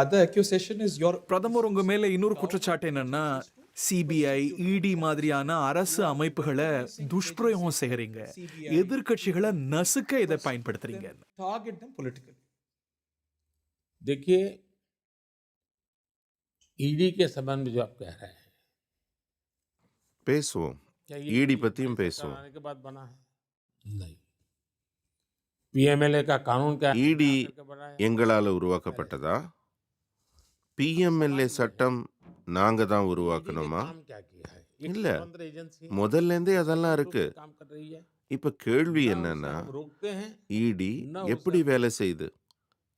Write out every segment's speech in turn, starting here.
other accusation is your பிரதமர் உங்க மேல இன்னொரு குற்றச்சாட்டு என்னன்னா சிபிஐ இடி மாதிரியான அரசு அமைப்புகளை துஷ்பிரயோகம் செய்யறீங்க, எதிர்க்கட்சிகளை நசுக்க இதை பயன்படுத்துறீங்க. target them politically. देखिए, ईडी के संबंध में जो आप कह रहे हैं, பேசுவோம். क्या ईडी ये பத்தியும் फैसला பேசுவோம். आने के बाद बना है? नहीं। पीएमएलए का कानून क्या ईडी करके बना है? எங்களால உருவாக்கப்பட்டதா? பிஎம்எல்ஏ சட்டம் நாங்க தான் ईडी ने உருவாக்கணுமா? काम क्या किया है? एक இல்ல, स्वतंत्र एजेंसी है, முதல்ல இருந்தே அதெல்லாம் स्वतंत्र இருக்கு. रूप से काम कर रही है। இப்ப கேள்வி न उसे என்னன்னா, हम रोकते हैं, ஈடி न उसे எப்படி வேலை செய்யுது?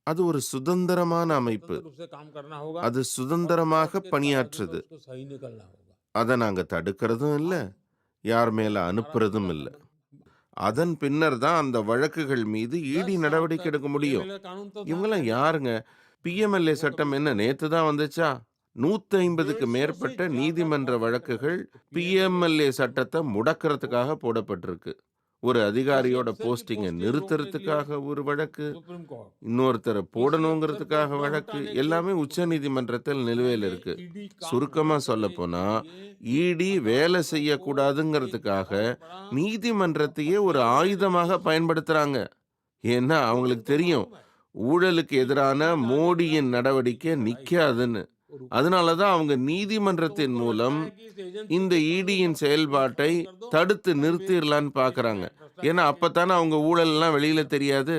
அது ஒரு சுதந்திரமான அமைப்பு. स्वतंत्र रूप से काम करना होगा அது और சுதந்திரமாக कोर्ट के कानून பணியாற்றுது. उसको सही निकलना होगा। அதை நாங்க தடுக்கிறதும் இல்ல, யார் மேல हमारा அனுப்புறதும் पूरा இல்ல. संबंध அதன் பின்னர் தான் அந்த வழக்குகள் மீது 10 ஈடி साल நடவடிக்கை तक எடுக்க முடியும். पीएमएलए कानून तो था இவங்கெல்லாம் पहले, யாருங்க? பிஎம்எல்ஏ वो तो சட்டம் என்ன पिछले நேத்து தான் வந்துச்சா? 150க்கு 150 से மேற்பட்ட ज्यादा நீதிமன்ற मामले வழக்குகள் तो पीएमएलए பிஎம்எல்ஏ சட்டத்தை முடக்கிறதுக்காக போடப்பட்டிருக்கு. ஒரு किसी அதிகாரியோட अफसर की போஸ்டிங்கை पोस्टिंग रोकने के लिए நிறுத்துறதுக்காக ஒரு வழக்கு, सुप्रीम कोर्ट, இன்னொருத்தரை किसी अफसर को போடணுங்கிறதுக்காக अपना வழக்கு, हटाने के लिए எல்லாமே सुप्रीम உச்ச நீதிமன்றத்தில் நிலுவையில் यानी இருக்கு. ईडी काम சுருக்கமா न சொல்ல करने போனா, के लिए ஈடி வேலை अदालतों को एक செய்யக்கூடாதுங்கிறதுக்காக बहुत बड़ा நீதிமன்றத்தையே ஒரு हथियार दे ஆயுதமாக रही है। பயன்படுத்துறாங்க. ஏன்னா वो அவங்களுக்கு उनको தெரியும் मालूम है ஊழலுக்கு कि எதிரான ईडी डालेगा மோடியின் तो நடவடிக்கை ईडी लड़ाई நிக்காதுன்னு. को रुकेगा। அதனால தான் அவங்க तो நீதிமன்றத்தின் उनको लगता மூலம் है कि इस एजेंसी இந்த के कानून ஈடியின் पर செயல்பாட்டை खत्म कर दो தடுத்து और फिर நிறுத்திடலான்னு देश பார்க்கறாங்க. में ஏன்னா भ्रष्टाचार के அப்பத்தானே அவங்க ஊழல் எல்லாம் வெளியில தெரியாது.